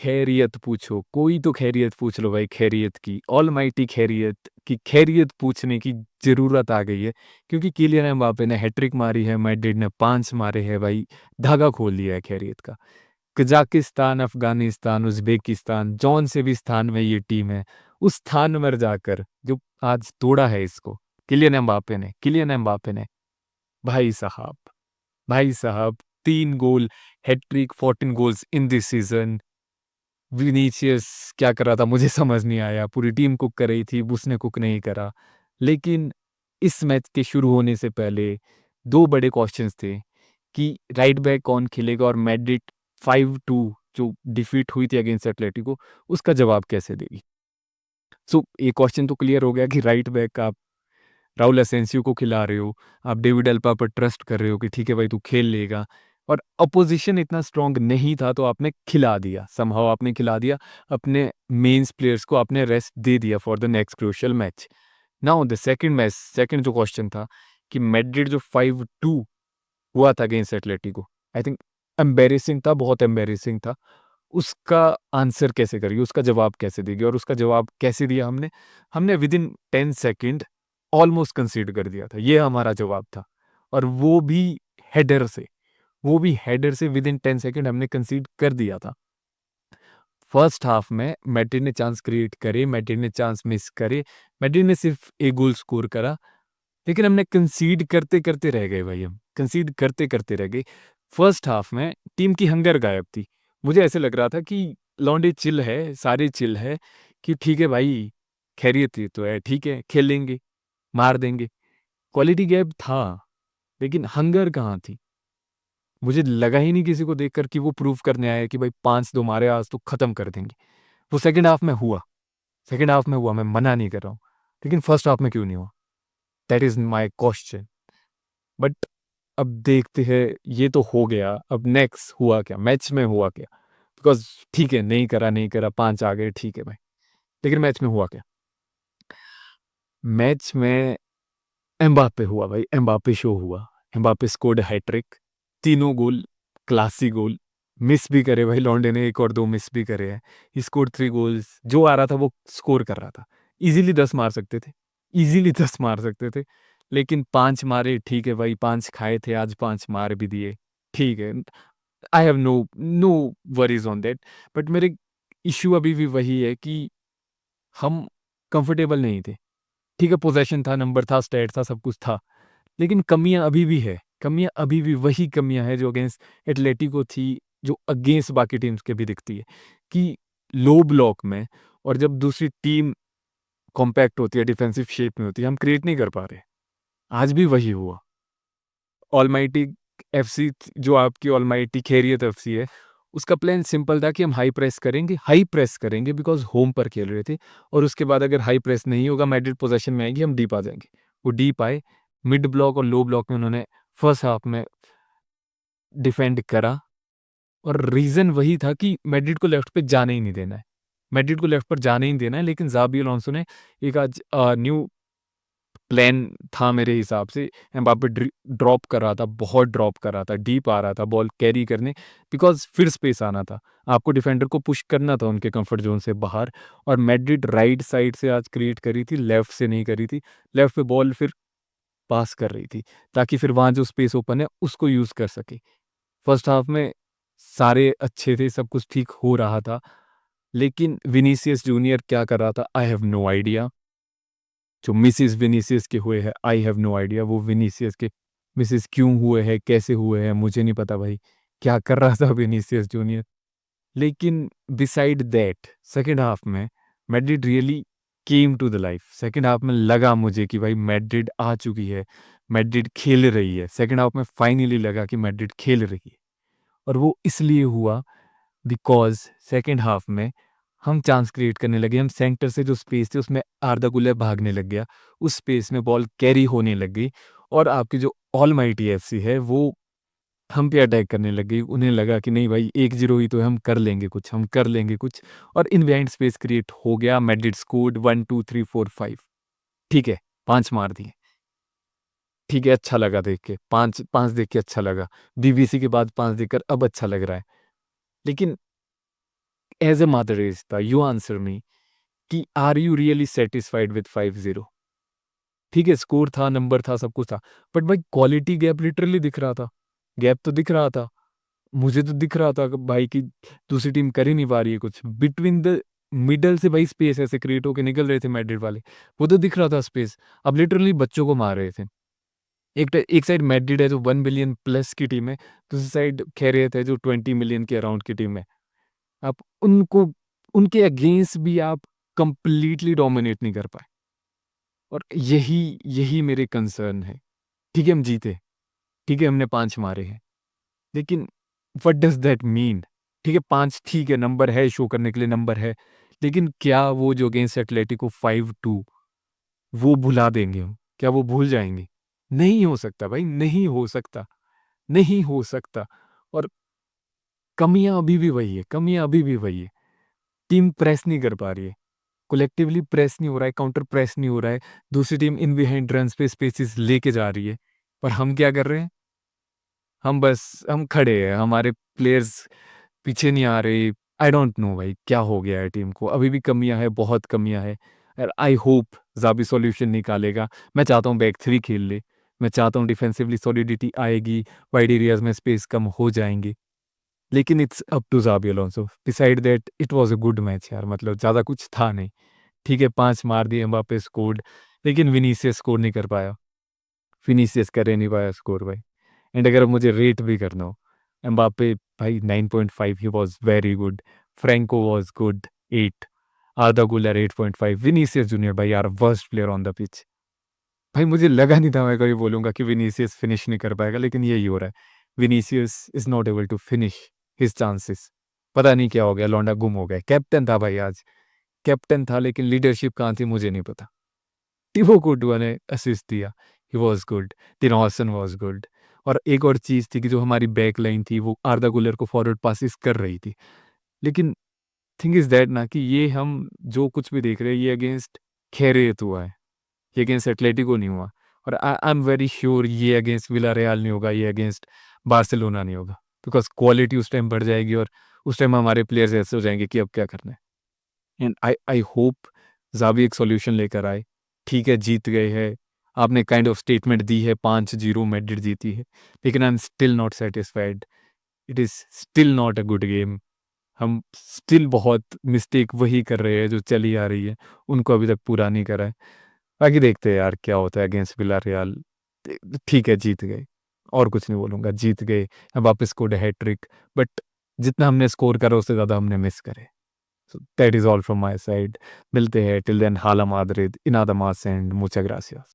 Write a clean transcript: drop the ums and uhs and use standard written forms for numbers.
खैरियत पूछो, कोई तो खैरियत पूछ लो भाई, खैरियत की, ऑलमाइटी खैरियत की खैरियत पूछने की ज़रूरत आ गई है। क्योंकि किलियन एम्बापे ने हैट्रिक मारी है, मैड्रिड ने 5 मारे हैं भाई, धागा खोल दिया है खैरियत का। कजाकिस्तान, अफ़गानिस्तान, उज़्बेकिस्तान, जौन से भी स्थान में ये टीम है, उस स्थान में जाकर जो आज तोड़ा है इसको, किलियन एम्बापे ने, भाई साहब, भाई साहब 3 goal, hattrick, 14 goals in this season. Vinicius क्या कर रहा था मुझे समझ नहीं आया, पूरी टीम कुक कर रही थी, उसने कुक नहीं करा। लेकिन इस मैच के शुरू होने से पहले 2 बड़े क्वेश्चंस थे कि राइट बैक कौन खेलेगा और मैड्रिड 5-2 जो डिफीट हुई थी अगेंस्ट एटलेटिको, उसका जवाब कैसे देगी। सो एक क्वेश्चन तो क्लियर हो गया कि राइट बैक आप राउल एसेंसियो को खिला रहे हो, आप डेविड अल्बा पर ट्रस्ट कर रहे हो कि ठीक है भाई तू खेल लेगा, और अपोजिशन इतना स्ट्रांग नहीं था तो आपने खिला दिया, समहाउ आपने खिला दिया, अपने मेंस प्लेयर्स को आपने रेस्ट दे दिया for the next crucial match. Now the second match, second जो क्वेश्चन था कि मैड्रिड जो 5-2 हुआ था against Atletico, I think embarrassing था, बहुत एम्बेरेसिंग था। उसका आंसर कैसे करेगी, उसका जवाब कैसे देगी, और उसका जवाब कैसे दिया हमने? हमने विदिन 10 सेकंड ऑलमोस्ट कंसीड कर दिया था, ये हमारा जवाब था। और हेडर से वो भी हेडर से विदिन 10 सेकंड हमने कंसीड कर दिया था। फर्स्ट हाफ में मैड्रिड ने चांस क्रिएट करे, मैड्रिड ने चांस मिस करे, मैड्रिड ने सिर्फ एक गोल स्कोर करा, लेकिन हमने कंसीड करते करते रह गए भाई, हम कंसीड करते करते रह गए। फर्स्ट हाफ में टीम की हंगर गायब थी, मुझे ऐसे लग रहा था कि लौंडे चिल है, सारे चिल है, कि ठीक है भाई, खैरियत ही तो है, ठीक है खेल लेंगे, मार देंगे। क्वालिटी गैप था, लेकिन हंगर कहाँ थी? मुझे लगा ही नहीं किसी को देखकर कि वो प्रूव करने आए कि भाई 5-2 मारे आज तो खत्म कर देंगे। वो सेकंड हाफ में हुआ, सेकंड हाफ में हुआ, मैं मना नहीं कर रहा हूँ, लेकिन फर्स्ट हाफ में क्यों नहीं हुआ? That is my question. But अब देखते हैं, ये तो हो गया, अब नेक्स्ट हुआ क्या, मैच में हुआ क्या? बिकॉज ठीक है, नहीं करा नहीं करा, 5 आ गए, ठीक है भाई, लेकिन मैच में हुआ क्या? मैच में एम्बापे हुआ भाई, एम्बापे शो हुआ। एम्बापे स्कोर्ड हैट्रिक, तीनों गोल क्लासी गोल, मिस भी करे भाई लॉन्डे ने, 1 और 2 मिस भी करे हैं। ही स्कोर्ड 3 गोल्स, जो आ रहा था वो स्कोर कर रहा था। इजीली 10 मार सकते थे, इजीली 10 मार सकते थे, लेकिन 5 मारे, ठीक है भाई, 5 खाए थे, आज 5 मार भी दिए, ठीक है। I have no no worries on that. But मेरे इश्यू अभी भी वही है कि हम कंफर्टेबल नहीं थे। ठीक है, पोजेशन था, नंबर था, स्टैट था, सब कुछ था, लेकिन कमियां अभी भी है, कमियां अभी भी वही कमियां है जो अगेंस्ट एटलेटिको थी, जो अगेंस्ट बाकी टीम्स के भी दिखती है, कि लो ब्लॉक में और जब दूसरी टीम कॉम्पैक्ट होती है, डिफेंसिव शेप में होती है, हम क्रिएट नहीं कर पा रहे। आज भी वही हुआ। ऑलमाइटी एफसी, जो आपकी ऑलमाइटी खैरियत एफसी है, उसका प्लान सिंपल था कि हम हाई प्रेस करेंगे बिकॉज होम पर खेल रहे थे, और उसके बाद अगर हाई प्रेस नहीं होगा, मैड्रिड पोजेशन में आएगी, हम डीप आ जाएंगे। वो डीप आए, मिड ब्लॉक और लो ब्लॉक में उन्होंने फर्स्ट हाफ में डिफेंड करा, और रीज़न वही था कि मैड्रिड को लेफ्ट पे जाने ही नहीं देना है, मैड्रिड को लेफ्ट पर जाने ही नहीं देना है। लेकिन ज़ाबी अलोंसो ने एक आज न्यू प्लान था मेरे हिसाब से, एम्बापे ड्रॉप कर रहा था, बहुत ड्रॉप कर रहा था, डीप आ रहा था बॉल कैरी करने, बिकॉज फिर स्पेस आना था, आपको डिफेंडर को पुश करना था उनके कंफर्ट जोन से बाहर। और मैड्रिड राइट साइड से आज क्रिएट करी थी, लेफ्ट से नहीं करी थी। लेफ्ट पे बॉल फिर पास कर रही थी, ताकि फिर वहाँ जो स्पेस ओपन है उसको यूज़ कर सके। फर्स्ट हाफ में सारे अच्छे थे, सब कुछ ठीक हो रहा था, लेकिन विनीसियस जूनियर क्या कर रहा था, आई हैव नो आइडिया। जो मिसिस विनीसियस के हुए हैं, आई हैव नो आइडिया, वो विनीसियस के मिसिस क्यों हुए हैं, कैसे हुए हैं, मुझे नहीं पता भाई, क्या कर रहा था विनीसियस जूनियर। लेकिन बिसाइड दैट, सेकेंड हाफ में Madrid really came to the life. Second half में लगा मुझे कि भाई मैड्रिड आ चुकी है, मैड्रिड खेल रही है। सेकेंड हाफ में फाइनली लगा कि मैड्रिड खेल रही है, और वो इसलिए हुआ बिकॉज सेकेंड हाफ में हम चांस क्रिएट करने लगे, हम सेंटर से जो स्पेस थी उसमें आर्दा गुलेर भागने लग गया, उस स्पेस में बॉल कैरी होने लग गई, और आपकी जो ऑलमाइटी एफसी है वो हम पे अटैक करने लग गई। उन्हें लगा कि नहीं भाई 1-0 ही तो है, हम कर लेंगे कुछ, हम कर लेंगे कुछ, और इनवाइड स्पेस क्रिएट हो गया। मैड्रिड स्कोर्ड 1 2 3 4 5, ठीक है, 5 मार दिए, ठीक है, अच्छा लगा देख के, 5 5 देख के अच्छा लगा, बीबीसी के बाद 5 देखकर अब अच्छा लग रहा है। लेकिन as a Madridista you answer me कि are you really satisfied with 5-0? ठीक है, स्कोर था, नंबर था, सब कुछ था, बट भाई क्वालिटी गैप लिटरली दिख रहा था। गैप तो दिख रहा था। मुझे तो दिख रहा था कि भाई कि दूसरी टीम कर ही नहीं पा रही है कुछ। बिटवीन द मिडल से भाई स्पेस ऐसे क्रिएट होके निकल रहे थे मैड्रिड वाले, वो तो दिख रहा था स्पेस। अब लिटरली बच्चों को मार रहे थे। एक साइड मैड्रिड है जो 1 बिलियन प्लस की टीम है, दूसरी साइड खैरियत है जो 20 मिलियन के अराउंड की टीम है। आप उनको उनके अगेंस्ट भी आप कंप्लीटली डोमिनेट नहीं कर पाए, और यही यही मेरे कंसर्न है। ठीक है हम जीते, ठीक है हमने 5 मारे हैं, लेकिन व्हाट डज़ दैट मीन? ठीक है 5 ठीक है, नंबर है, शो करने के लिए नंबर है, लेकिन क्या वो जो अगेंस्ट एटलेटिको 5-2 वो भुला देंगे हम? क्या वो भूल जाएँगे? नहीं हो सकता भाई, नहीं हो सकता, नहीं हो सकता। और कमियाँ अभी भी वही है, कमियाँ अभी भी वही है। टीम प्रेस नहीं कर पा रही है, कलेक्टिवली प्रेस नहीं हो रहा है, काउंटर प्रेस नहीं हो रहा है, दूसरी टीम इन बिहाइंड रन्स पे स्पेसेस लेके जा रही है, पर हम क्या कर रहे हैं? हम खड़े हैं, हमारे प्लेयर्स पीछे नहीं आ रहे। आई डोंट नो भाई क्या हो गया है टीम को, अभी भी कमियां है, बहुत कमियां है। और आई होप ज़ाबी सॉल्यूशन निकालेगा। मैं चाहता हूँ बैक थ्री खेल ले, मैं चाहता हूँ डिफेंसिवली सॉलिडिटी आएगी, वाइड एरियाज में स्पेस कम हो जाएंगे, लेकिन it's up to Xabi Alonso. Beside that it was a good match यार, मतलब ज़्यादा कुछ था नहीं। ठीक है 5 मार दिए, एम्बापे स्कोर्ड, लेकिन विनीसियस स्कोर नहीं कर पाया, विनीसियस कर ही नहीं पाया स्कोर भाई। एंड अगर मुझे रेट भी करना हो, एम्बापे भाई 9.5 he was very good, Franco was good 8, आर्दा गुलर 8.5, विनीसियस जूनियर भाई यार worst player on the pitch. भाई मुझे लगा नहीं था मैं कभी बोलूँगा कि विनीसियस फिनिश नहीं कर पाएगा, लेकिन यही हो रहा है। Vinicius is not able to finish his chances. पता नहीं क्या हो गया, लौंडा गुम हो गया। कैप्टन था भाई आज, कैप्टन था, लेकिन लीडरशिप कहाँ थी मुझे नहीं पता। टिबो कुर्टुआ ने असिस्ट दिया, he was good, Dean Huijsen was good. और एक और चीज़ थी कि जो हमारी बैक लाइन थी वो आर्दा गुलर को फॉरवर्ड पासेस कर रही थी। लेकिन थिंग इज़ दैट ना कि ये हम जो कुछ भी देख रहे हैं ये अगेंस्ट खैरियत हुआ है, ये अगेंस्ट एटलेटिको नहीं हुआ। और आई एम वेरी श्योर ये अगेंस्ट विलारियल नहीं होगा, ये अगेंस्ट बार्सिलोना नहीं होगा, बिकॉज़ क्वालिटी उस टाइम बढ़ जाएगी और उस टाइम हमारे प्लेयर्स ऐसे हो जाएँगे कि अब क्या करना है। And I I hope Xavi एक सॉल्यूशन लेकर आए। ठीक है जीत गए हैं, आपने काइंड ऑफ स्टेटमेंट दी है, 5-0 मैड्रिड जीती है, लेकिन I am still not satisfied. It is still not a good game. हम स्टिल बहुत मिस्टेक वही कर रहे हैं जो चली आ रही है, उनको अभी तक पूरा नहीं करा है। बाकी देखते हैं यार क्या होता है अगेंस्ट विलारियल। ठीक है जीत गए, और कुछ नहीं बोलूँगा, जीत गए। अब वापस स्कोर्ड हैट्रिक, बट जितना हमने स्कोर करा उससे ज़्यादा हमने मिस करे। So that is all from my side. मिलते हैं, till then hala madrid, in además and muchas gracias.